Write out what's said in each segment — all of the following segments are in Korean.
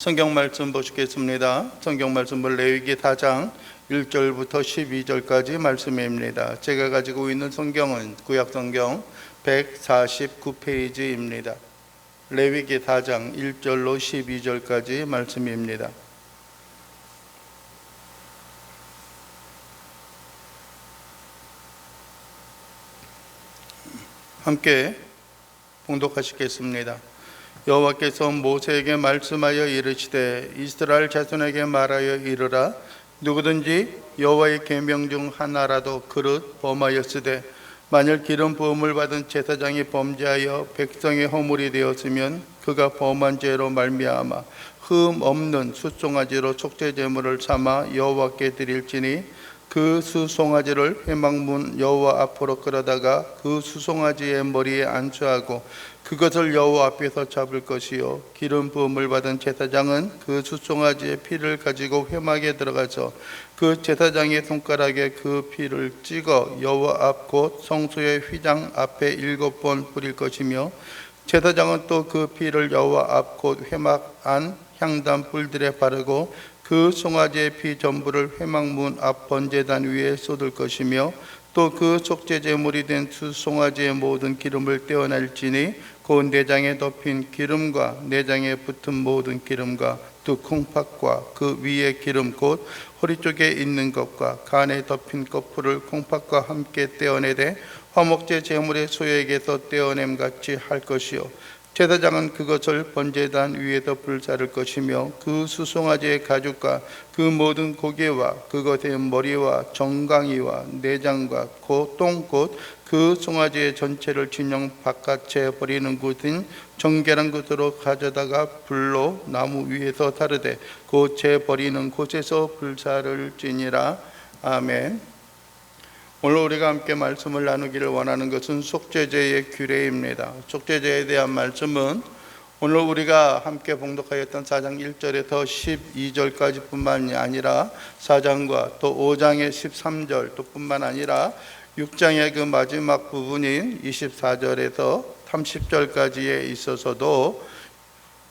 성경 말씀 보시겠습니다. 성경 말씀은 레위기 4장 1절부터 12절까지 말씀입니다. 제가 가지고 있는 성경은 구약 성경 149페이지입니다. 레위기 4장 1절로 12절까지 말씀입니다. 함께 봉독하시겠습니다. 여호와께서 모세에게 말씀하여 이르시되 이스라엘 자손에게 말하여 이르라. 누구든지 여호와의 계명 중 하나라도 그릇 범하였으되 만일 기름 부음을 받은 제사장이 범죄하여 백성의 허물이 되었으면 그가 범한 죄로 말미암아 흠 없는 숫송아지로 속죄 제물을 삼아 여호와께 드릴지니 그 수송아지를 회막문 여호와 앞으로 끌어다가 그 수송아지의 머리에 안수하고 그것을 여호와 앞에서 잡을 것이요 기름 부음을 받은 제사장은 그 수송아지의 피를 가지고 회막에 들어가서 그 제사장의 손가락에 그 피를 찍어 여호와 앞 곧 성소의 휘장 앞에 7번 뿌릴 것이며 제사장은 또 그 피를 여호와 앞 곧 회막 안 향단 뿔들에 바르고 그 송아지의 피 전부를 회막문 앞 번제단 위에 쏟을 것이며 또 그 속죄 제물이 된 수송아지의 모든 기름을 떼어낼지니 그 내장에 덮인 기름과 내장에 붙은 모든 기름과 두 콩팥과 그 위에 기름 곧 허리 쪽에 있는 것과 간에 덮인 거풀을 콩팥과 함께 떼어내되 화목제 제물의 소에게서 떼어냄 같이 할 것이요 제사장은 그것을 번제단 위에다 불사를 것이며 그 수송아지의 가죽과 그 모든 고기와 그것의 머리와 정강이와 내장과 똥 곧 그 송아지의 전체를 진영 바깥에 버리는 곳인 정결한 곳으로 가져다가 불로 나무 위에서 다르되 그 재 버리는 곳에서 불사를 지니라. 아멘. 오늘 우리가 함께 말씀을 나누기를 원하는 것은 속죄제의 규례입니다. 속죄제에 대한 말씀은 오늘 우리가 함께 봉독하였던 4장 1절에서 12절까지 뿐만이 아니라 4장과 또 5장의 13절 또 뿐만 아니라 6장의 그 마지막 부분인 24절에서 30절까지에 있어서도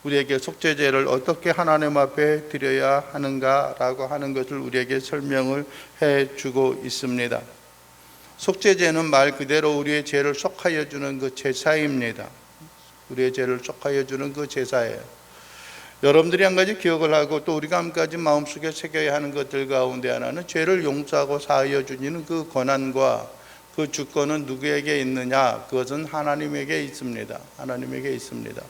우리에게 속죄제를 어떻게 하나님 앞에 드려야 하는가라고 하는 것을 우리에게 설명을 해주고 있습니다. 속죄제는 말 그대로 우리의 죄를 속하여 주는 그 제사입니다. 우리의 죄를 속하여 주는 그 제사예요. 여러분들이 한 가지 기억을 하고 또 우리가 한 가지 마음속에 새겨야 하는 것들 가운데 하나는 죄를 용서하고 사하여 주는 그 권한과 그 주권은 누구에게 있느냐? 그것은 하나님에게 있습니다. 하나님에게 있습니다.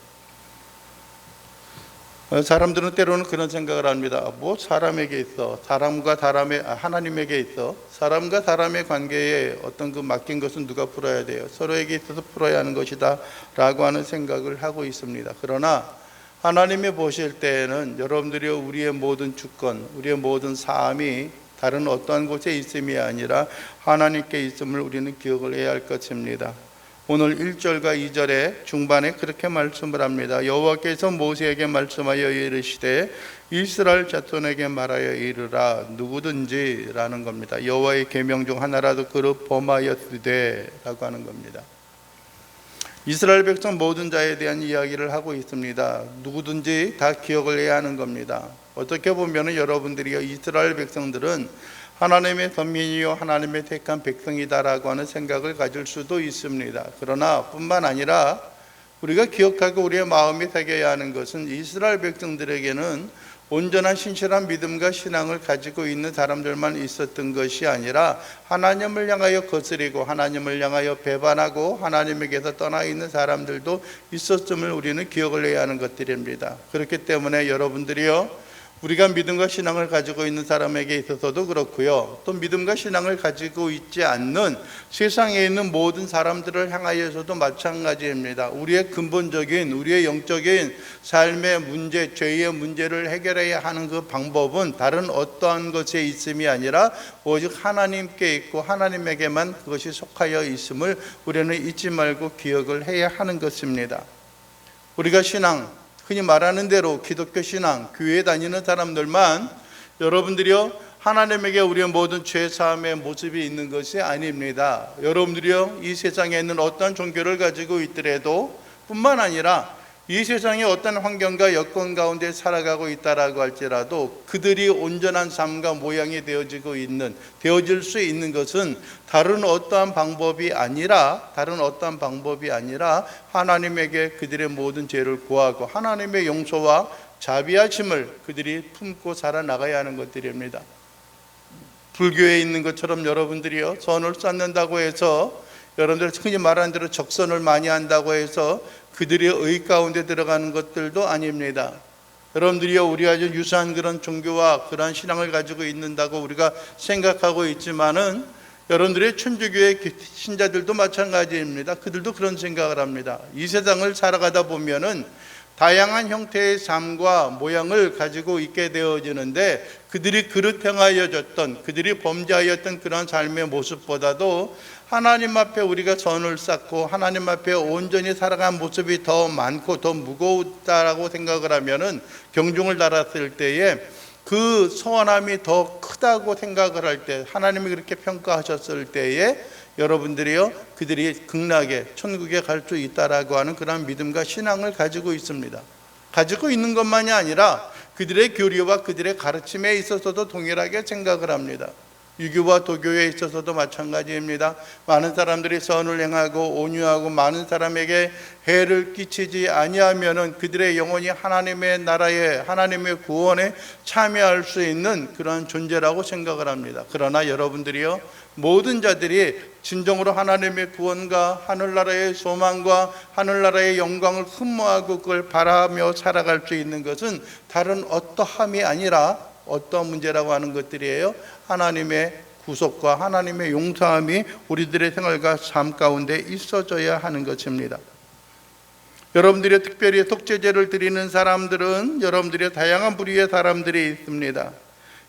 사람들은 때로는 그런 생각을 합니다. 뭐 사람에게 있어? 하나님에게 있어? 사람과 사람의 관계에 어떤 그 맡긴 것은 누가 풀어야 돼요? 서로에게 있어서 풀어야 하는 것이다 라고 하는 생각을 하고 있습니다. 그러나 하나님이 보실 때에는 여러분들이 우리의 모든 주권, 우리의 모든 삶이 다른 어떠한 곳에 있음이 아니라 하나님께 있음을 우리는 기억을 해야 할 것입니다. 오늘 1절과 2절의 중반에 그렇게 말씀을 합니다. 여호와께서 모세에게 말씀하여 이르시되 이스라엘 자손에게 말하여 이르라. 누구든지 라는 겁니다. 여호와의 계명 중 하나라도 그릇 범하였으되 라고 하는 겁니다. 이스라엘 백성 모든 자에 대한 이야기를 하고 있습니다. 누구든지 다 기억을 해야 하는 겁니다. 어떻게 보면 여러분들이 이스라엘 백성들은 하나님의 선민이요 하나님의 택한 백성이다라고 하는 생각을 가질 수도 있습니다. 그러나 뿐만 아니라 우리가 기억하고 우리의 마음에 새겨야 하는 것은 이스라엘 백성들에게는 온전한 신실한 믿음과 신앙을 가지고 있는 사람들만 있었던 것이 아니라 하나님을 향하여 거스리고 하나님을 향하여 배반하고 하나님에게서 떠나 있는 사람들도 있었음을 우리는 기억을 해야 하는 것들입니다. 그렇기 때문에 여러분들이요 우리가 믿음과 신앙을 가지고 있는 사람에게 있어서도 그렇고요 또 믿음과 신앙을 가지고 있지 않는 세상에 있는 모든 사람들을 향하여서도 마찬가지입니다. 우리의 근본적인 우리의 영적인 삶의 문제, 죄의 문제를 해결해야 하는 그 방법은 다른 어떠한 것에 있음이 아니라 오직 하나님께 있고 하나님에게만 그것이 속하여 있음을 우리는 잊지 말고 기억을 해야 하는 것입니다. 우리가 신앙, 흔히 말하는 대로 기독교 신앙, 교회에 다니는 사람들만 여러분들이요 하나님에게 우리의 모든 죄 사함의 모습이 있는 것이 아닙니다. 여러분들이요 이 세상에 있는 어떤 종교를 가지고 있더라도 뿐만 아니라 이 세상에 어떤 환경과 여건 가운데 살아가고 있다라고 할지라도 그들이 온전한 삶과 모양이 되어질 수 있는 것은 다른 어떠한 방법이 아니라 하나님에게 그들의 모든 죄를 구하고 하나님의 용서와 자비하심을 그들이 품고 살아나가야 하는 것들입니다. 불교에 있는 것처럼 여러분들이요, 선을 쌓는다고 해서, 여러분들 흔히 말하는 대로 적선을 많이 한다고 해서 그들이 의 가운데 들어가는 것들도 아닙니다. 여러분들이요, 우리가 아주 유사한 그런 종교와 그러한 신앙을 가지고 있는다고 우리가 생각하고 있지만은 여러분들의 천주교의 신자들도 마찬가지입니다. 그들도 그런 생각을 합니다. 이 세상을 살아가다 보면은 다양한 형태의 삶과 모양을 가지고 있게 되어지는데 그들이 그릇행하여졌던, 그들이 범죄하였던 그런 삶의 모습보다도 하나님 앞에 우리가 선을 쌓고 하나님 앞에 온전히 살아간 모습이 더 많고 더 무거웠다라고 생각을 하면은, 경중을 달았을 때에 그 선함이 더 크다고 생각을 할 때, 하나님이 그렇게 평가하셨을 때에 여러분들이요, 그들이 극락에, 천국에 갈 수 있다라고 하는 그런 믿음과 신앙을 가지고 있습니다. 가지고 있는 것만이 아니라 그들의 교리와 그들의 가르침에 있어서도 동일하게 생각을 합니다. 유교와 도교에 있어서도 마찬가지입니다. 많은 사람들이 선을 행하고 온유하고 많은 사람에게 해를 끼치지 아니하면은 그들의 영혼이 하나님의 나라에, 하나님의 구원에 참여할 수 있는 그런 존재라고 생각을 합니다. 그러나 여러분들이요, 모든 자들이 진정으로 하나님의 구원과 하늘나라의 소망과 하늘나라의 영광을 흠모하고 그걸 바라며 살아갈 수 있는 것은 다른 어떠함이 아니라 어떤 문제라고 하는 것들이에요? 하나님의 구속과 하나님의 용서함이 우리들의 생활과 삶 가운데 있어져야 하는 것입니다. 여러분들이 특별히 속죄제를 드리는 사람들은 여러분들의 다양한 부류의 사람들이 있습니다.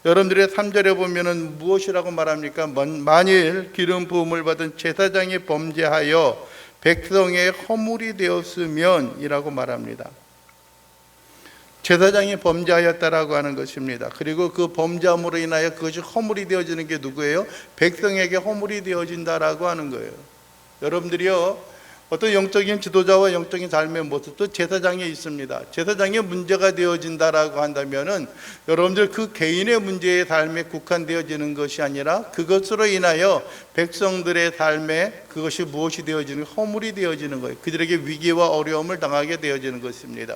여러분들의 3절에 보면은 무엇이라고 말합니까? 만일 기름 부음을 받은 제사장이 범죄하여 백성의 허물이 되었으면 이라고 말합니다. 제사장이 범죄하였다라고 하는 것입니다. 그리고 그 범죄함으로 인하여 그것이 허물이 되어지는 게 누구예요? 백성에게 허물이 되어진다라고 하는 거예요. 여러분들이요, 어떤 영적인 지도자와 영적인 삶의 모습도 제사장에 있습니다. 제사장이 문제가 되어진다라고 한다면은 여러분들 그 개인의 문제의 삶에 국한되어지는 것이 아니라 그것으로 인하여 백성들의 삶에 그것이 무엇이 되어지는, 허물이 되어지는 거예요. 그들에게 위기와 어려움을 당하게 되어지는 것입니다.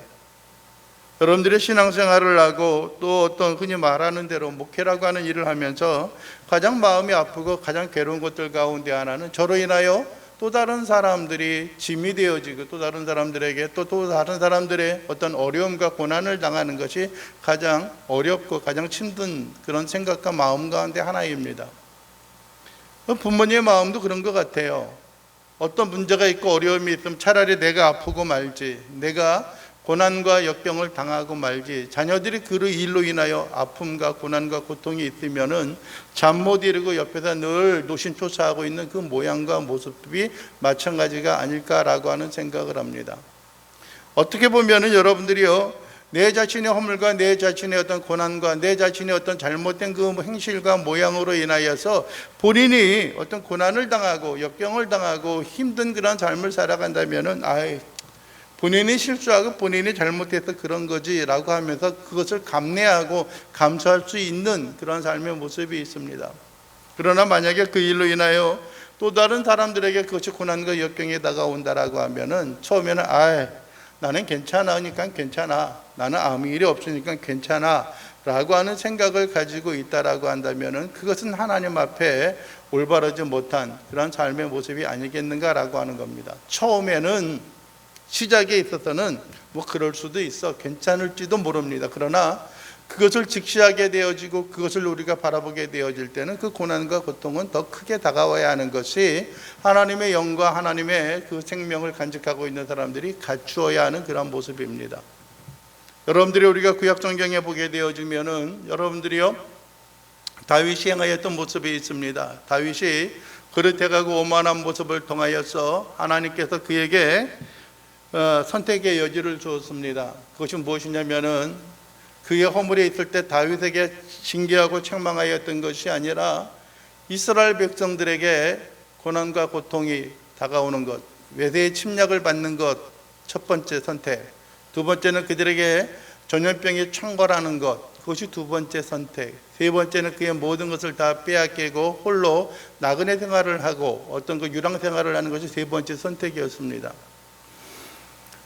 여러분들의 신앙생활을 하고 또 어떤 흔히 말하는 대로 목회라고 하는 일을 하면서 가장 마음이 아프고 가장 괴로운 것들 가운데 하나는 저로 인하여 또 다른 사람들이 짐이 되어지고 또 다른 사람들에게 또 다른 사람들의 어떤 어려움과 고난을 당하는 것이 가장 어렵고 가장 힘든 그런 생각과 마음 가운데 하나입니다. 부모님의 마음도 그런 것 같아요. 어떤 문제가 있고 어려움이 있으면 차라리 내가 아프고 말지, 내가 고난과 역경을 당하고 말지, 자녀들이 그 일로 인하여 아픔과 고난과 고통이 있으면은 잠 못 이루고 옆에서 늘 노심초사하고 있는 그 모양과 모습이 마찬가지가 아닐까라고 하는 생각을 합니다. 어떻게 보면은 여러분들이요, 내 자신의 허물과 내 자신의 어떤 고난과 내 자신의 어떤 잘못된 그 행실과 모양으로 인하여서 본인이 어떤 고난을 당하고 역경을 당하고 힘든 그런 삶을 살아간다면은 본인이 실수하고 본인이 잘못해서 그런 거지라고 하면서 그것을 감내하고 감수할 수 있는 그런 삶의 모습이 있습니다. 그러나 만약에 그 일로 인하여 또 다른 사람들에게 그것이 고난과 역경에 다가온다라고 하면은 처음에는 나는 괜찮으니까 괜찮아, 나는 아무 일이 없으니까 괜찮아 라고 하는 생각을 가지고 있다라고 한다면은 그것은 하나님 앞에 올바르지 못한 그런 삶의 모습이 아니겠는가라고 하는 겁니다. 처음에는 시작에 있어서는 그럴 수도 있어, 괜찮을지도 모릅니다. 그러나 그것을 직시하게 되어지고 그것을 우리가 바라보게 되어질 때는 그 고난과 고통은 더 크게 다가와야 하는 것이 하나님의 영과 하나님의 그 생명을 간직하고 있는 사람들이 갖추어야 하는 그런 모습입니다. 여러분들이 우리가 구약성경에 보게 되어지면은 여러분들이요, 다윗이 행하였던 모습이 있습니다. 다윗이 그릇해가고 오만한 모습을 통하여서 하나님께서 그에게 선택의 여지를 주었습니다. 그것이 무엇이냐면은 그의 허물에 있을 때 다윗에게 징계하고 책망하였던 것이 아니라 이스라엘 백성들에게 고난과 고통이 다가오는 것, 외세의 침략을 받는 것 첫 번째 선택, 두 번째는 그들에게 전염병이 창궐하는 것, 그것이 두 번째 선택. 세 번째는 그의 모든 것을 다 빼앗기고 홀로 나그네 생활을 하고 어떤 그 유랑 생활을 하는 것이 세 번째 선택이었습니다.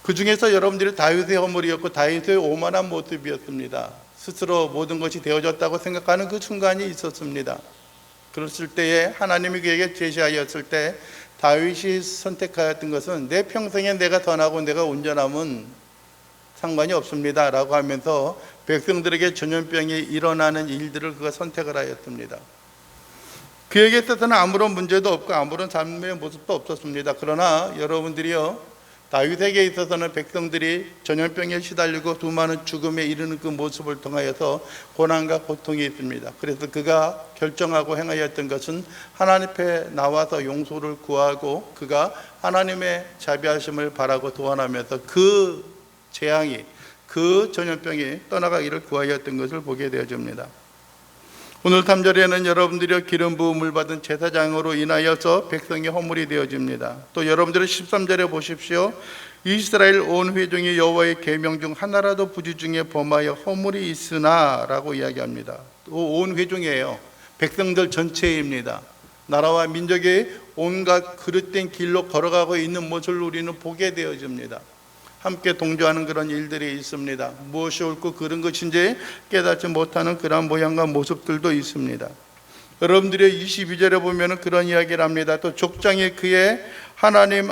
그 중에서 여러분들이 다윗의 허물이었고 다윗의 오만한 모습이었습니다. 스스로 모든 것이 되어졌다고 생각하는 그 순간이 있었습니다. 그랬을 때에 하나님이 그에게 제시하였을 때 다윗이 선택하였던 것은 내 평생에 내가 선하고 내가 온전함은 상관이 없습니다 라고 하면서 백성들에게 전염병이 일어나는 일들을 그가 선택을 하였습니다. 그에게 있어서는 아무런 문제도 없고 아무런 삶의 모습도 없었습니다. 그러나 여러분들이요, 다윗에게 있어서는 백성들이 전염병에 시달리고 수많은 죽음에 이르는 그 모습을 통하여서 고난과 고통이 있습니다. 그래서 그가 결정하고 행하였던 것은 하나님 앞에 나와서 용서를 구하고 그가 하나님의 자비하심을 바라고 도안하면서 그 재앙이, 그 전염병이 떠나가기를 구하였던 것을 보게 되어집니다. 오늘 3절에는 여러분들이 기름 부음을 받은 제사장으로 인하여서 백성이 허물이 되어집니다. 또 여러분들은 13절에 보십시오. 이스라엘 온 회중이 여호와의 계명 중 하나라도 부지 중에 범하여 허물이 있으나 라고 이야기합니다. 또 온 회중이에요. 백성들 전체입니다. 나라와 민족이 온갖 그릇된 길로 걸어가고 있는 모습을 우리는 보게 되어집니다. 함께 동조하는 그런 일들이 있습니다. 무엇이 옳고 그른 것인지 깨닫지 못하는 그런 모양과 모습들도 있습니다. 여러분들의 22절에 보면 그런 이야기를 합니다. 또 족장이 그의 하나님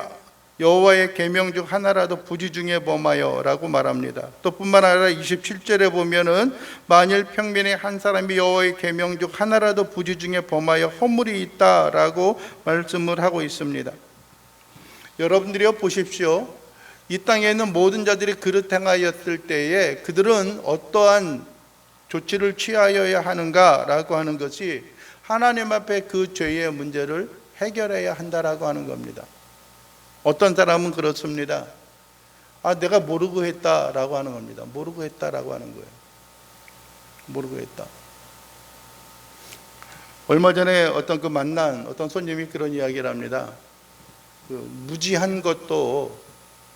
여호와의 계명 중 하나라도 부지 중에 범하여 라고 말합니다. 또 뿐만 아니라 27절에 보면은 만일 평민의 한 사람이 여호와의 계명 중 하나라도 부지 중에 범하여 허물이 있다라고 말씀을 하고 있습니다. 여러분들이요, 보십시오. 이 땅에 있는 모든 자들이 그릇 행하였을 때에 그들은 어떠한 조치를 취하여야 하는가라고 하는 것이 하나님 앞에 그 죄의 문제를 해결해야 한다라고 하는 겁니다. 어떤 사람은 그렇습니다. 내가 모르고 했다라고 하는 겁니다. 모르고 했다라고 하는 거예요. 모르고 했다. 얼마 전에 어떤 그 만난 어떤 손님이 그런 이야기를 합니다. 무지한 것도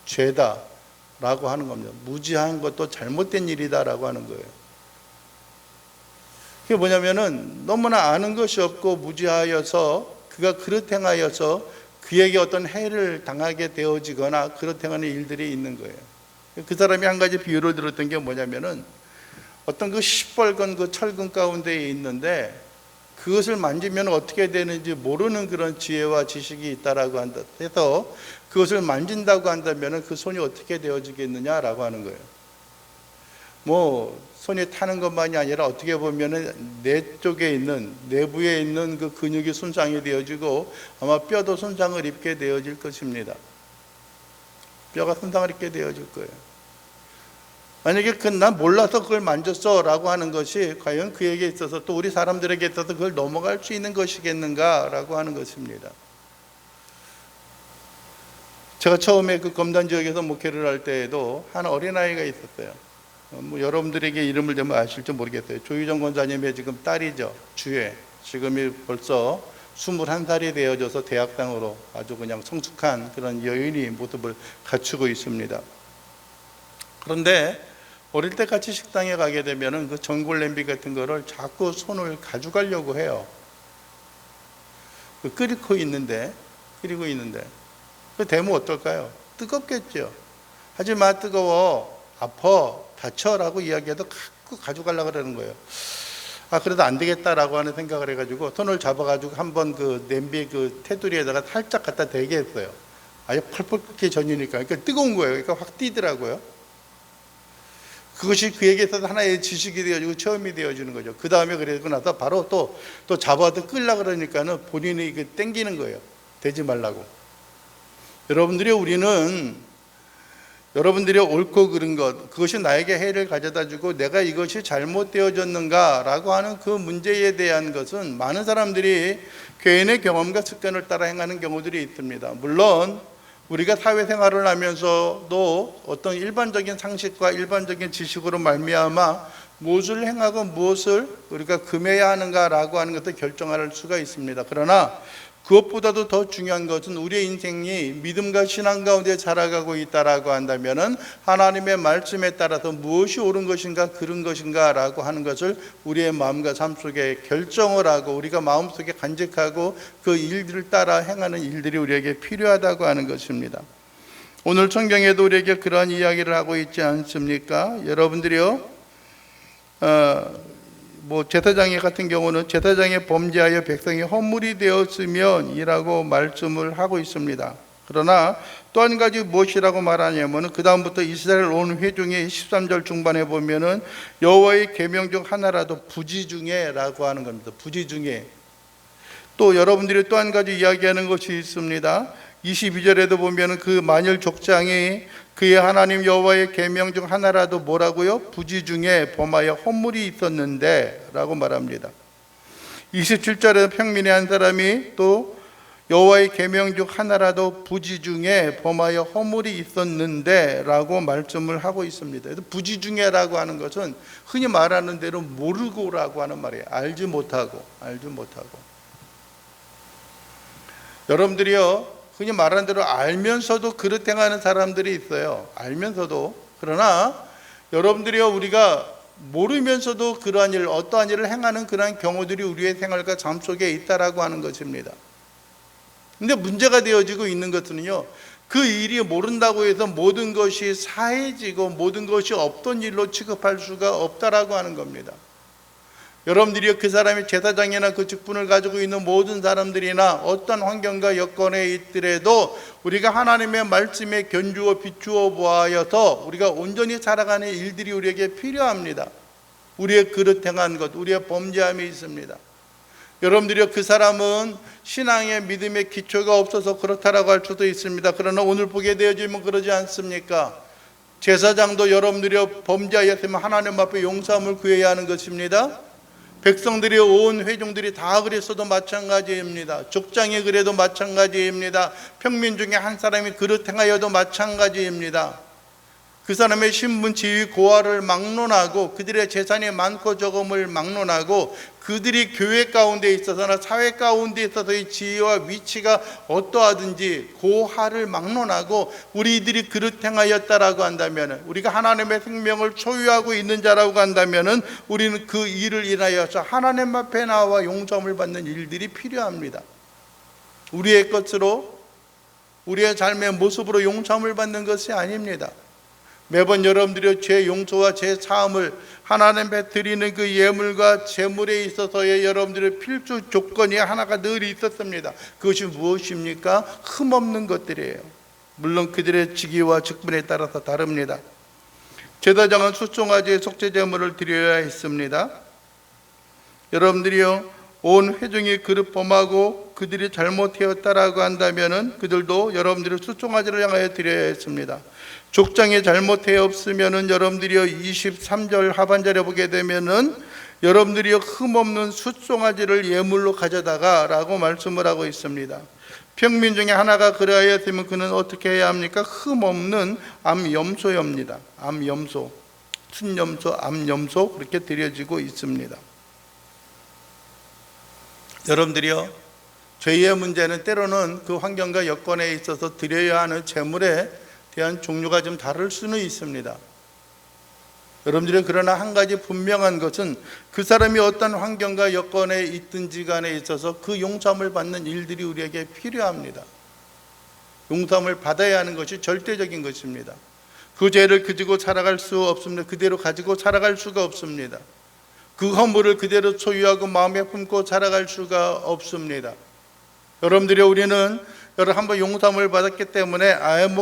죄다라고 하는 겁니다. 무지한 것도 잘못된 일이다라고 하는 거예요. 그게 뭐냐면은 너무나 아는 것이 없고 무지하여서 그가 그릇 행하여서 그에게 어떤 해를 당하게 되어지거나 그릇 행하는 일들이 있는 거예요. 그 사람이 한 가지 비유를 들었던 게 뭐냐면은 어떤 그 시뻘건 그 철근 가운데에 있는데 그것을 만지면 어떻게 되는지 모르는 그런 지혜와 지식이 있다라고 한다 해서 그것을 만진다고 한다면 그 손이 어떻게 되어지겠느냐라고 하는 거예요. 손이 타는 것만이 아니라 어떻게 보면은 내 쪽에 있는 내부에 있는 그 근육이 손상이 되어지고 아마 뼈도 손상을 입게 되어질 것입니다. 뼈가 손상을 입게 되어질 거예요. 만약에 난 몰라서 그걸 만졌어 라고 하는 것이 과연 그에게 있어서 또 우리 사람들에게 있어서 그걸 넘어갈 수 있는 것이겠는가 라고 하는 것입니다. 제가 처음에 그 검단 지역에서 목회를 할 때에도 한 어린아이가 있었어요. 여러분들에게 이름을 대면 아실지 모르겠어요. 조유정 권사님의 지금 딸이죠. 주혜. 지금이 벌써 21살이 되어져서 대학생으로 아주 그냥 성숙한 그런 여인이 모습을 갖추고 있습니다. 그런데 어릴 때 같이 식당에 가게 되면 그 전골 냄비 같은 거를 자꾸 손을 가져가려고 해요. 끓이고 있는데 그 되면 어떨까요? 뜨겁겠죠. 하지만 뜨거워, 아파, 다쳐라고 이야기해도 자꾸 가져가려고 그러는 거예요. 그래도 안 되겠다라고 하는 생각을 해가지고 손을 잡아가지고 한번 그 냄비 그 테두리에다가 살짝 갖다 대게 했어요. 아주 펄펄 끓기 전이니까. 그러니까 뜨거운 거예요. 그러니까 확 뛰더라고요. 그것이 그에게 있어서 하나의 지식이 되어지고 체험이 되어지는 거죠. 그 다음에 그러고 나서 바로 또 잡아도 끌려고 그러니까는 본인이 땡기는 거예요. 되지 말라고. 여러분들이 옳고 그른 것, 그것이 나에게 해를 가져다 주고 내가 이것이 잘못되어졌는가라고 하는 그 문제에 대한 것은 많은 사람들이 개인의 경험과 습관을 따라 행하는 경우들이 있습니다. 물론 우리가 사회생활을 하면서도 어떤 일반적인 상식과 일반적인 지식으로 말미암아 무엇을 행하고 무엇을 우리가 금해야 하는가라고 하는 것을 결정할 수가 있습니다. 그러나 그것보다도 더 중요한 것은 우리의 인생이 믿음과 신앙 가운데 자라가고 있다라고 한다면은 하나님의 말씀에 따라서 무엇이 옳은 것인가 그른 것인가라고 하는 것을 우리의 마음과 삶 속에 결정을 하고 우리가 마음속에 간직하고 그 일들을 따라 행하는 일들이 우리에게 필요하다고 하는 것입니다. 오늘 성경에도 우리에게 그러한 이야기를 하고 있지 않습니까? 여러분들이요, 제사장의 같은 경우는 제사장의 범죄하여 백성이 허물이 되었으면 이라고 말씀을 하고 있습니다. 그러나 또 한 가지 무엇이라고 말하냐면 그 다음부터 이스라엘 온 회중의 13절 중반에 보면은 여호와의 계명 중 하나라도 부지 중에라고 하는 겁니다. 부지 중에. 또 여러분들이 또 한 가지 이야기하는 것이 있습니다. 22절에도 보면은 그 만일 족장이 그의 하나님 여호와의 계명 중 하나라도 뭐라고요? 부지 중에 범하여 허물이 있었는데 라고 말합니다. 27절에 평민의 한 사람이 또 여호와의 계명 중 하나라도 부지 중에 범하여 허물이 있었는데 라고 말씀을 하고 있습니다. 부지 중에라고 하는 것은 흔히 말하는 대로 모르고라고 하는 말이에요. 알지 못하고. 여러분들이요, 흔히 말하는 대로 알면서도 그릇 행하는 사람들이 있어요. 알면서도. 그러나 여러분들이요, 우리가 모르면서도 그러한 일, 어떠한 일을 행하는 그러한 경우들이 우리의 생활과 삶 속에 있다라고 하는 것입니다. 근데 문제가 되어지고 있는 것은요, 그 일이 모른다고 해서 모든 것이 사해지고 모든 것이 없던 일로 취급할 수가 없다라고 하는 겁니다. 여러분들이 그 사람이 제사장이나 그 직분을 가지고 있는 모든 사람들이나 어떤 환경과 여건에 있더라도 우리가 하나님의 말씀에 견주어 비추어 보아여서 우리가 온전히 살아가는 일들이 우리에게 필요합니다. 우리의 그릇 행한 것, 우리의 범죄함이 있습니다. 여러분들이 그 사람은 신앙의 믿음의 기초가 없어서 그렇다라고 할 수도 있습니다. 그러나 오늘 보게 되어지면 그러지 않습니까? 제사장도 여러분들이 범죄하였으면 하나님 앞에 용서함을 구해야 하는 것입니다. 백성들이 온 회중들이 다 그랬어도 마찬가지입니다. 족장이 그래도 마찬가지입니다. 평민 중에 한 사람이 그릇 행하여도 마찬가지입니다. 그 사람의 신분, 지위, 고하를 막론하고 그들의 재산이 많고 적음을 막론하고 그들이 교회 가운데 있어서나 사회 가운데 있어서의 지위와 위치가 어떠하든지 고하를 막론하고 우리들이 그릇 행하였다라고 한다면, 우리가 하나님의 생명을 소유하고 있는 자라고 한다면 우리는 그 일을 인하여서 하나님 앞에 나와 용서함을 받는 일들이 필요합니다. 우리의 것으로, 우리의 삶의 모습으로 용서함을 받는 것이 아닙니다. 매번 여러분들이 제 용서와 제 사함을 하나님 앞에 드리는 그 예물과 제물에 있어서의 여러분들의 필수 조건이 하나가 늘 있었습니다. 그것이 무엇입니까? 흠없는 것들이에요. 물론 그들의 직위와 직분에 따라서 다릅니다. 제사장은 수송아지의 속죄 제물을 드려야 했습니다. 여러분들이요, 온 회중이 그릇 범하고 그들이 잘못되었다라고 한다면은 그들도 여러분들이 수송아지를 향하여 드려야 했습니다. 족장이 잘못되었으면은 여러분들이요 23절 하반절에 보게 되면은 여러분들이요 흠없는 숫송아지를 예물로 가져다가라고 말씀을 하고 있습니다. 평민 중에 하나가 그러하였으면 그는 어떻게 해야 합니까? 흠없는 암염소입니다. 암염소, 순염소, 암염소 그렇게 드려지고 있습니다. 여러분들이요, 죄의 문제는 때로는 그 환경과 여건에 있어서 드려야 하는 제물에 대한 종류가 좀 다를 수는 있습니다. 여러분들은 그러나 한 가지 분명한 것은 그 사람이 어떤 환경과 여건에 있든지 간에 있어서 그 용서함을 받는 일들이 우리에게 필요합니다. 용서함을 받아야 하는 것이 절대적인 것입니다. 그 죄를 그지고 살아갈 수 없습니다. 그대로 가지고 살아갈 수가 없습니다. 그 허물을 그대로 소유하고 마음에 품고 살아갈 수가 없습니다. 여러분들이 우리는 한번 용서함을 받았기 때문에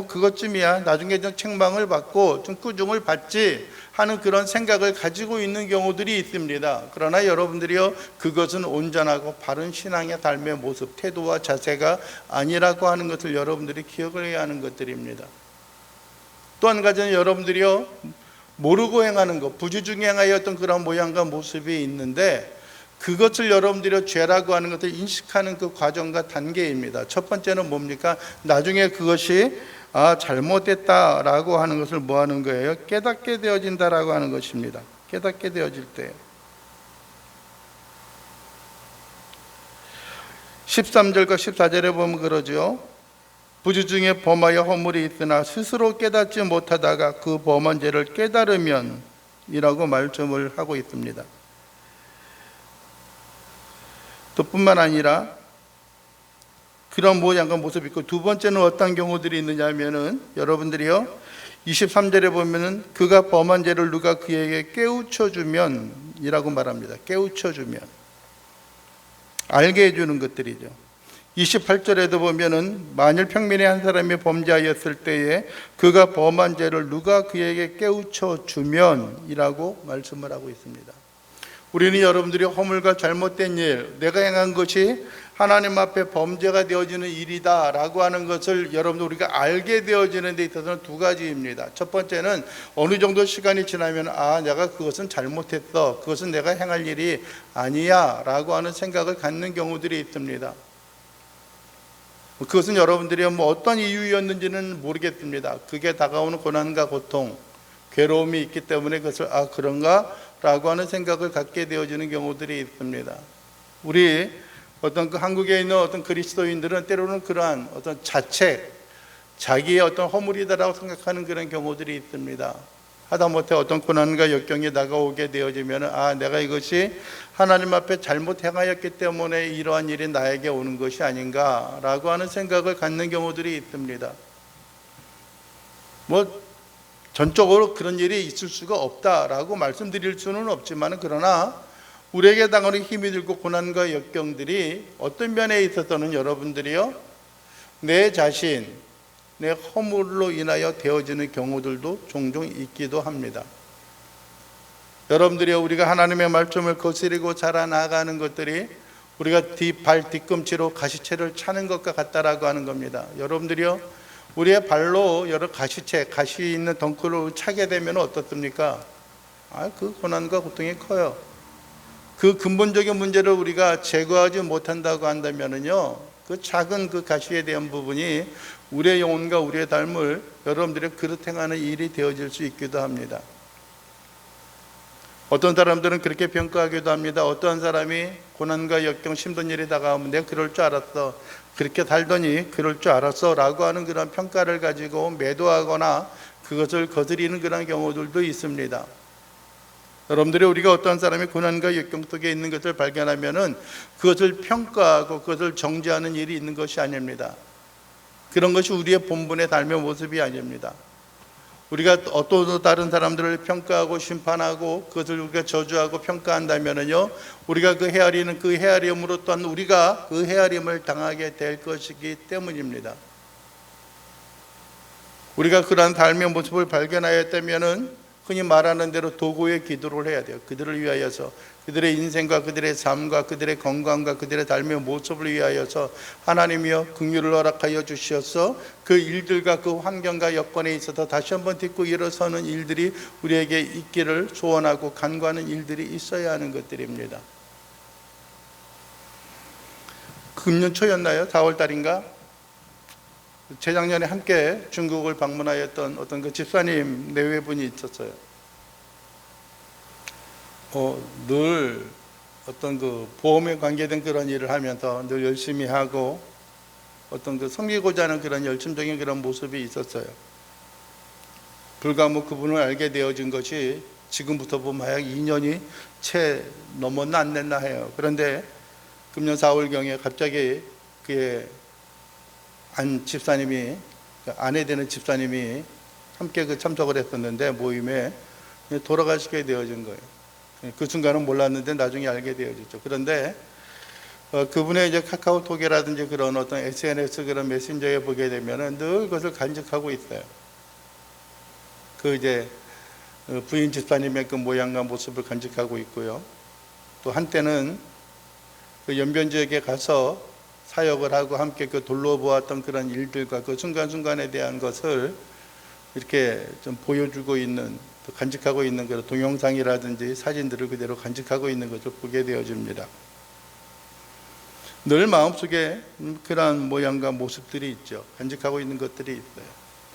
그것쯤이야, 나중에 좀 책망을 받고 좀 꾸중을 받지 하는 그런 생각을 가지고 있는 경우들이 있습니다. 그러나 여러분들이요, 그것은 온전하고 바른 신앙의 삶의 모습, 태도와 자세가 아니라고 하는 것을 여러분들이 기억을 해야 하는 것들입니다. 또 한 가지는 여러분들이요, 모르고 행하는 것, 부주중에 행하였던 그런 모양과 모습이 있는데 그것을 여러분들이 죄라고 하는 것을 인식하는 그 과정과 단계입니다. 첫 번째는 뭡니까? 나중에 그것이 잘못됐다라고 하는 것을 뭐 하는 거예요? 깨닫게 되어진다라고 하는 것입니다. 깨닫게 되어질 때. 13절과 14절에 보면 그러죠. 부주 중에 범하여 허물이 있으나 스스로 깨닫지 못하다가 그 범한 죄를 깨달으면 이라고 말씀을 하고 있습니다. 또 뿐만 아니라 그런 모양과 모습이 있고, 두 번째는 어떤 경우들이 있느냐 하면은 여러분들이요 23절에 보면은 그가 범한 죄를 누가 그에게 깨우쳐 주면 이라고 말합니다. 깨우쳐 주면, 알게 해주는 것들이죠. 28절에도 보면은 만일 평민의 한 사람이 범죄하였을 때에 그가 범한 죄를 누가 그에게 깨우쳐 주면 이라고 말씀을 하고 있습니다. 우리는 여러분들이 허물과 잘못된 일, 내가 행한 것이 하나님 앞에 범죄가 되어지는 일이다 라고 하는 것을 여러분들 우리가 알게 되어지는 데 있어서는 두 가지입니다. 첫 번째는 어느 정도 시간이 지나면 내가 그것은 잘못했어, 그것은 내가 행할 일이 아니야 라고 하는 생각을 갖는 경우들이 있습니다. 그것은 여러분들이 어떤 이유였는지는 모르겠습니다. 그게 다가오는 고난과 고통, 괴로움이 있기 때문에 그것을 그런가 라고 하는 생각을 갖게 되어지는 경우들이 있습니다. 우리 어떤 그 한국에 있는 어떤 그리스도인들은 때로는 그러한 어떤 자책, 자기의 어떤 허물이다라고 생각하는 그런 경우들이 있습니다. 하다못해 어떤 고난과 역경이 다가오게 되어지면 내가 이것이 하나님 앞에 잘못 행하였기 때문에 이러한 일이 나에게 오는 것이 아닌가라고 하는 생각을 갖는 경우들이 있습니다. 전적으로 그런 일이 있을 수가 없다라고 말씀드릴 수는 없지만, 그러나 우리에게 당하는 힘이 들고 고난과 역경들이 어떤 면에 있어서는 여러분들이요 내 자신, 내 허물로 인하여 되어지는 경우들도 종종 있기도 합니다. 여러분들이 우리가 하나님의 말씀을 거스리고 자라나가는 것들이 우리가 발 뒤꿈치로 가시채를 차는 것과 같다라고 하는 겁니다. 여러분들이요 우리의 발로 여러 가시 있는 덩굴을 차게 되면 어떻습니까? 그 고난과 고통이 커요. 그 근본적인 문제를 우리가 제거하지 못한다고 한다면요 그 작은 그 가시에 대한 부분이 우리의 영혼과 우리의 삶을 여러분들의 그릇 행하는 일이 되어질 수 있기도 합니다. 어떤 사람들은 그렇게 평가하기도 합니다. 어떤 사람이 고난과 역경, 힘든 일이 다가오면 내가 그럴 줄 알았어, 그렇게 살더니 그럴 줄 알았어 라고 하는 그런 평가를 가지고 매도하거나 그것을 거스리는 그런 경우들도 있습니다. 여러분들이 우리가 어떤 사람이 고난과 역경 속에 있는 것을 발견하면은 그것을 평가하고 그것을 정죄하는 일이 있는 것이 아닙니다. 그런 것이 우리의 본분의 삶의 모습이 아닙니다. 우리가 어떤 다른 사람들을 평가하고 심판하고 그것을 우리가 저주하고 평가한다면은요 우리가 그 헤아리는 그 헤아림으로 또한 우리가 그 헤아림을 당하게 될 것이기 때문입니다. 우리가 그러한 삶의 모습을 발견하였다면은 흔히 말하는 대로 도구의 기도를 해야 돼요. 그들을 위하여서, 그들의 인생과 그들의 삶과 그들의 건강과 그들의 삶의 모습을 위하여서 하나님이여 긍휼을 허락하여 주시어서 그 일들과 그 환경과 여건에 있어서 다시 한번 딛고 일어서는 일들이 우리에게 있기를 소원하고 간구하는 일들이 있어야 하는 것들입니다. 금년 초였나요? 4월 달인가? 재작년에 함께 중국을 방문하였던 어떤 그 집사님 내외분이 있었어요. 늘 어떤 그 보험에 관계된 그런 일을 하면서 늘 열심히 하고 어떤 그 섬기고자 하는 그런 열심적인 그런 모습이 있었어요. 불과 그분을 알게 되어진 것이 지금부터 보면 약 2년이 채 넘었나 안 됐나 해요. 그런데 금년 4월경에 갑자기 그의 안 집사님이, 아내 되는 집사님이 함께 그 참석을 했었는데 모임에 돌아가시게 되어진 거예요. 그 순간은 몰랐는데 나중에 알게 되어졌죠. 그런데 그분의 이제 카카오톡이라든지 그런 어떤 SNS 그런 메신저에 보게 되면은 늘 그것을 간직하고 있어요. 그 이제 부인 집사님의 그 모양과 모습을 간직하고 있고요. 또 한때는 그 연변 지역에 가서 사역을 하고 함께 그 둘러보았던 그런 일들과 그 순간순간에 대한 것을 이렇게 좀 보여주고 있는, 또 간직하고 있는 그런 동영상이라든지 사진들을 그대로 간직하고 있는 것을 보게 되어집니다. 늘 마음속에 그러한 모양과 모습들이 있죠. 간직하고 있는 것들이 있어요.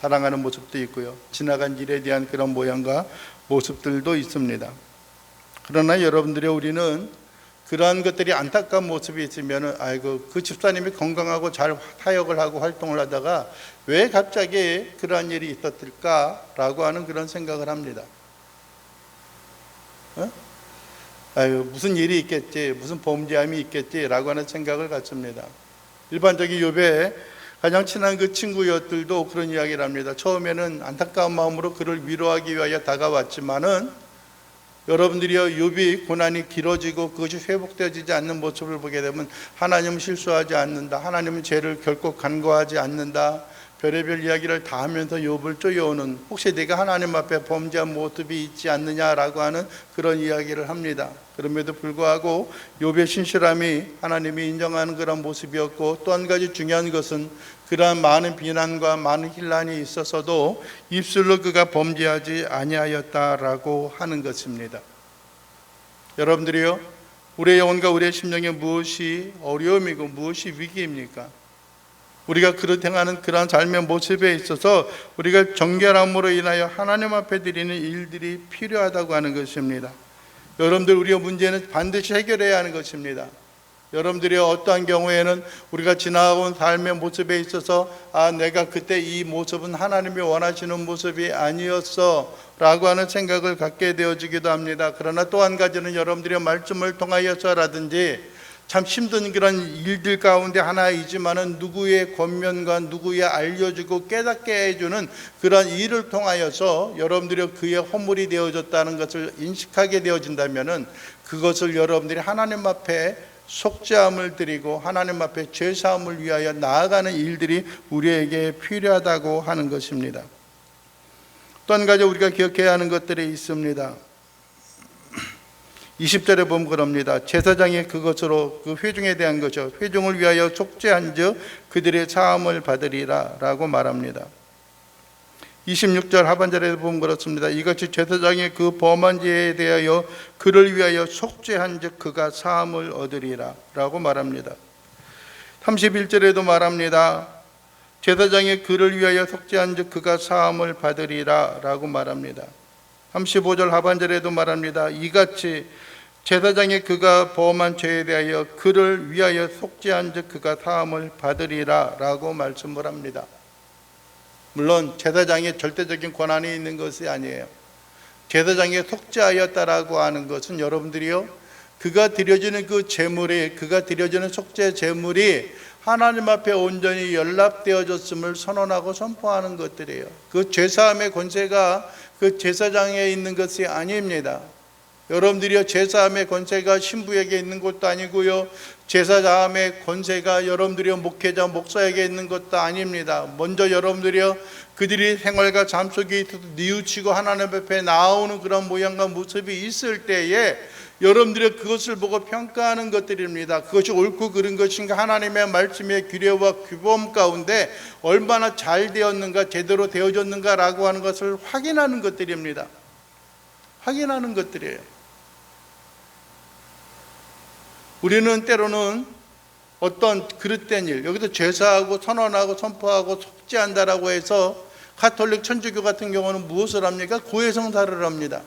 사랑하는 모습도 있고요. 지나간 일에 대한 그런 모양과 모습들도 있습니다. 그러나 여러분들의 우리는 그러한 것들이 안타까운 모습이 있으면 아이고 그 집사님이 건강하고 잘 타역을 하고 활동을 하다가 왜 갑자기 그러한 일이 있었을까라고 하는 그런 생각을 합니다. 아유 무슨 일이 있겠지, 무슨 범죄함이 있겠지라고 하는 생각을 갖습니다. 일반적인 욥의 가장 친한 그 친구들도 그런 이야기를 합니다. 처음에는 안타까운 마음으로 그를 위로하기 위하여 다가왔지만은 여러분들이요, 욥이 고난이 길어지고 그것이 회복되어지지 않는 모습을 보게 되면 하나님은 실수하지 않는다, 하나님은 죄를 결코 간과하지 않는다, 별의별 이야기를 다 하면서 욥을 쪼여오는, 혹시 내가 하나님 앞에 범죄한 모습이 있지 않느냐라고 하는 그런 이야기를 합니다. 그럼에도 불구하고 욥의 신실함이 하나님이 인정하는 그런 모습이었고, 또 한 가지 중요한 것은 그러한 많은 비난과 많은 혼란이 있어서도 입술로 그가 범죄하지 아니하였다라고 하는 것입니다. 여러분들이요, 우리의 영혼과 우리의 심령에 무엇이 어려움이고 무엇이 위기입니까? 우리가 그릇 행하는 그러한 삶의 모습에 있어서 우리가 정결함으로 인하여 하나님 앞에 드리는 일들이 필요하다고 하는 것입니다. 여러분들, 우리의 문제는 반드시 해결해야 하는 것입니다. 여러분들이 어떠한 경우에는 우리가 지나온 삶의 모습에 있어서 내가 그때 이 모습은 하나님이 원하시는 모습이 아니었어 라고 하는 생각을 갖게 되어지기도 합니다. 그러나 또 한 가지는 여러분들의 말씀을 통하여서라든지 참 힘든 그런 일들 가운데 하나이지만은 누구의 권면과 누구의 알려주고 깨닫게 해주는 그런 일을 통하여서 여러분들이 그의 허물이 되어졌다는 것을 인식하게 되어진다면은 그것을 여러분들이 하나님 앞에 속죄함을 드리고 하나님 앞에 죄사함을 위하여 나아가는 일들이 우리에게 필요하다고 하는 것입니다. 또 한 가지 우리가 기억해야 하는 것들이 있습니다. 20절에 보면 그럽니다. 제사장이 그것으로 그 회중에 대한 거죠. 회중을 위하여 속죄한 즉 그들의 사함을 받으리라 라고 말합니다. 26절 하반절에 보면 그렇습니다. 이같이 제사장이 그 범한 죄에 대하여 그를 위하여 속죄한 즉 그가 사함을 얻으리라 라고 말합니다. 31절에도 말합니다. 제사장이 그를 위하여 속죄한 즉 그가 사함을 받으리라 라고 말합니다. 35절 하반절에도 말합니다. 이같이 제사장이 그가 범한 죄에 대하여 그를 위하여 속죄한 즉 그가 사함을 받으리라 라고 말씀을 합니다. 물론 제사장의 절대적인 권한이 있는 것이 아니에요. 제사장이 속죄하였다라고 하는 것은 여러분들이요, 그가 드려지는 그 제물이, 그가 드려지는 속죄 제물이 하나님 앞에 온전히 연락되어졌음을 선언하고 선포하는 것들이에요. 그 죄사함의 권세가 그 제사장에 있는 것이 아닙니다. 여러분들이요, 제사함의 권세가 신부에게 있는 것도 아니고요, 제사함의 권세가 여러분들이요 목회자 목사에게 있는 것도 아닙니다. 먼저 여러분들이요 그들이 생활과 삶 속에 있어서 뉘우치고 하나님 앞에 나오는 그런 모양과 모습이 있을 때에 여러분들이 그것을 보고 평가하는 것들입니다. 그것이 옳고 그른 것인가, 하나님의 말씀의 규례와 규범 가운데 얼마나 잘 되었는가, 제대로 되어졌는가라고 하는 것을 확인하는 것들입니다. 확인하는 것들이에요. 우리는 때로는 어떤 그릇된 일, 여기서 제사하고 선언하고 선포하고 속죄한다라고 해서 가톨릭 천주교 같은 경우는 무엇을 합니까? 고해성사를 합니다.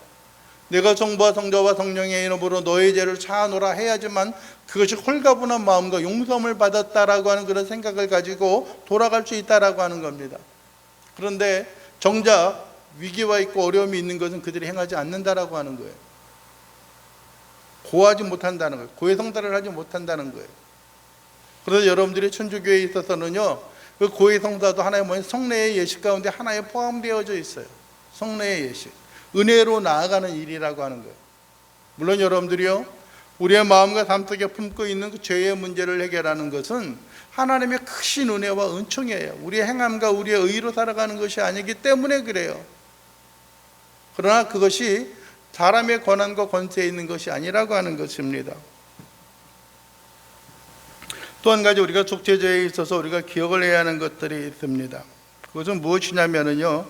내가 성부와 성자와 성령의 이름으로 너의 죄를 사하노라 해야지만 그것이 홀가분한 마음과 용서함을 받았다라고 하는 그런 생각을 가지고 돌아갈 수 있다라고 하는 겁니다. 그런데 정작 위기와 있고 어려움이 있는 것은 그들이 행하지 않는다라고 하는 거예요. 고하지 못한다는 거예요. 고해성사를 하지 못한다는 거예요. 그래서 여러분들이 천주교에 있어서는요, 그 고해성사도 하나의 성례의 예식 가운데 하나에 포함되어져 있어요. 성례의 예식, 은혜로 나아가는 일이라고 하는 거예요. 물론 여러분들이요, 우리의 마음과 삶 속에 품고 있는 그 죄의 문제를 해결하는 것은 하나님의 크신 은혜와 은총이에요. 우리의 행함과 우리의 의로 살아가는 것이 아니기 때문에 그래요. 그러나 그것이 사람의 권한과 권세에 있는 것이 아니라고 하는 것입니다. 또 한 가지 우리가 속죄제에 있어서 우리가 기억을 해야 하는 것들이 있습니다. 그것은 무엇이냐면요,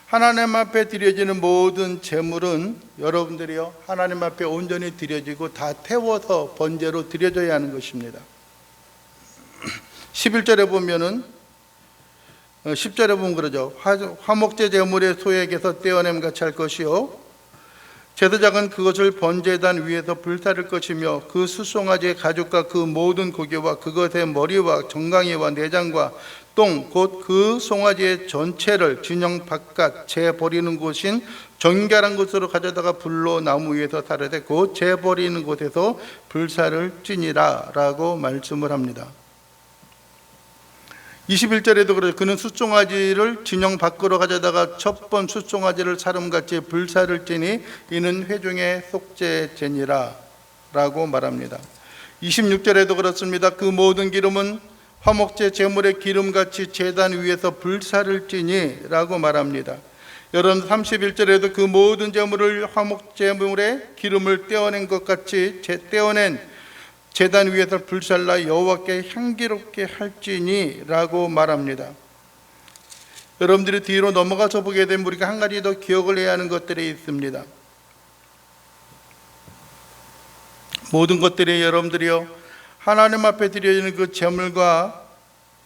하나님 앞에 드려지는 모든 제물은 여러분들이요 하나님 앞에 온전히 드려지고 다 태워서 번제로 드려져야 하는 것입니다. 11절에 보면은 10절에 보면 그러죠. 화목제 제물의 소액에서 떼어냄 같이 할 것이요 제사장은 그것을 번제단 위에서 불사를 것이며 그 수송아지의 가죽과 그 모든 고기와 그것의 머리와 정강이와 내장과 똥 곧 그 송아지의 전체를 진영 바깥 재 버리는 곳인 정결한 곳으로 가져다가 불로 나무 위에서 사르되 곧 재 버리는 곳에서 불사를 찌니라 라고 말씀을 합니다. 21절에도 그래요. 그는 숫송아지를 진영 밖으로 가져다가 첫 번 숫송아지를 사름같이 불사를 찌니 이는 회중의 속죄제니라 라고 말합니다. 26절에도 그렇습니다. 그 모든 기름은 화목제 제물의 기름같이 제단 위에서 불사를 찌니 라고 말합니다. 여러분 31절에도 그 모든 제물을 화목제물의 기름을 떼어낸 것 같이 떼어낸 제단 위에서 불살라 여호와께 향기롭게 할지니 라고 말합니다. 여러분들이 뒤로 넘어가서 보게 되면 우리가 한 가지 더 기억을 해야 하는 것들이 있습니다. 모든 것들이 여러분들이요 하나님 앞에 드려지는 그 제물과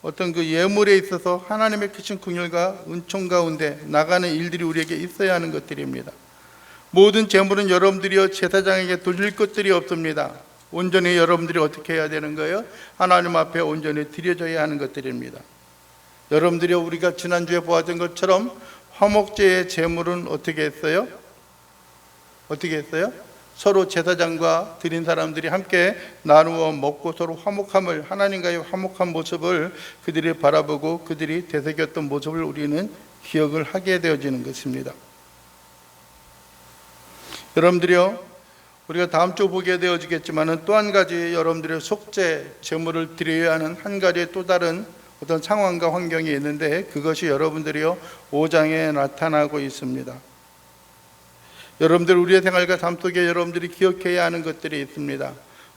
어떤 그 예물에 있어서 하나님의 크신 긍휼과 은총 가운데 나가는 일들이 우리에게 있어야 하는 것들입니다. 모든 제물은 여러분들이요 제사장에게 돌릴 것들이 없습니다. 온전히 여러분들이 어떻게 해야 되는 거예요? 하나님 앞에 온전히 드려져야 하는 것들입니다. 여러분들이 우리가 지난주에 보았던 것처럼 화목제의 제물은 어떻게 했어요? 어떻게 했어요? 서로 제사장과 드린 사람들이 함께 나누어 먹고 서로 화목함을, 하나님과의 화목한 모습을 그들이 바라보고 그들이 되새겼던 모습을 우리는 기억을 하게 되어지는 것입니다. 여러분들이요 우리가 다음 주 보게 되어지겠지만 또 한 가지 여러분들의 속죄 제물을 드려야 하는 한 가지의 또 다른 어떤 상황과 환경이 있는데 그것이 여러분들이요 5장에 나타나고 있습니다. 여러분들 우리의 생활과 삶 속에 여러분들이 기억해야 하는 것들이 있습니다.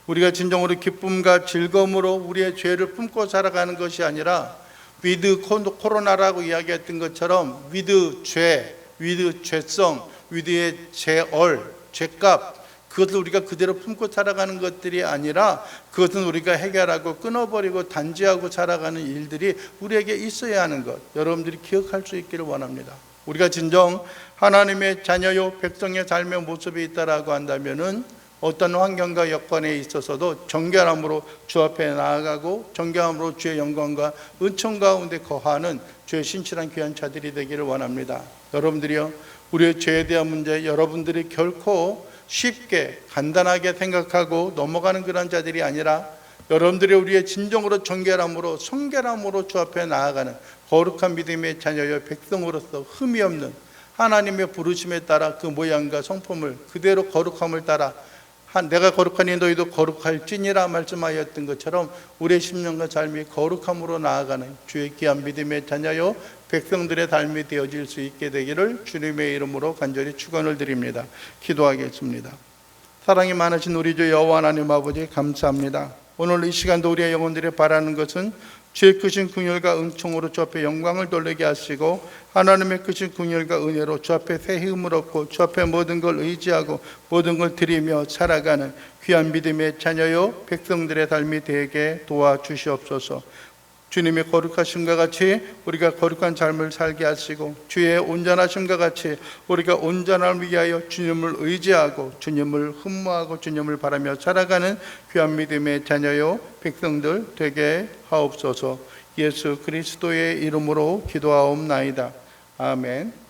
우리가 진정으로 기쁨과 즐거움으로 우리의 죄를 품고 살아가는 것이 아니라 위드 코로나라고 이야기했던 것처럼 위드 죄, 위드 죄성, 위드의 죄얼, 죄값 그것을 우리가 그대로 품고 살아가는 것들이 아니라 그것은 우리가 해결하고 끊어버리고 단죄하고 살아가는 일들이 우리에게 있어야 하는 것 여러분들이 기억할 수 있기를 원합니다. 우리가 진정 하나님의 자녀요 백성의 삶의 모습이 있다라고 한다면은 어떤 환경과 여건에 있어서도 정결함으로 주 앞에 나아가고 정결함으로 주의 영광과 은총 가운데 거하는 주의 신실한 귀한 자들이 되기를 원합니다. 여러분들이요 우리의 죄에 대한 문제 여러분들이 결코 쉽게 간단하게 생각하고 넘어가는 그런 자들이 아니라 여러분들이 우리의 진정으로 정결함으로 성결함으로 주 앞에 나아가는 거룩한 믿음의 자녀여 백성으로서 흠이 없는 하나님의 부르심에 따라 그 모양과 성품을 그대로 거룩함을 따라 내가 거룩하니 너희도 거룩할지니라 말씀하였던 것처럼 우리의 심령과 삶이 거룩함으로 나아가는 주의 귀한 믿음의 자녀요 백성들의 삶이 되어질 수 있게 되기를 주님의 이름으로 간절히 축원을 드립니다. 기도하겠습니다. 사랑이 많으신 우리 주 여호와 하나님 아버지 감사합니다. 오늘 이 시간도 우리의 영혼들이 바라는 것은 주의 크신 긍휼과 은총으로 주 앞에 영광을 돌리게 하시고 하나님의 크신 긍휼과 은혜로 주 앞에 새 힘을 얻고 주 앞에 모든 걸 의지하고 모든 걸 드리며 살아가는 귀한 믿음의 자녀요 백성들의 삶이 되게 도와주시옵소서. 주님의 거룩하심과 같이 우리가 거룩한 삶을 살게 하시고 주의 온전하심과 같이 우리가 온전함을 위하여 주님을 의지하고 주님을 흠모하고 주님을 바라며 살아가는 귀한 믿음의 자녀요 백성들 되게 하옵소서. 예수 그리스도의 이름으로 기도하옵나이다. 아멘.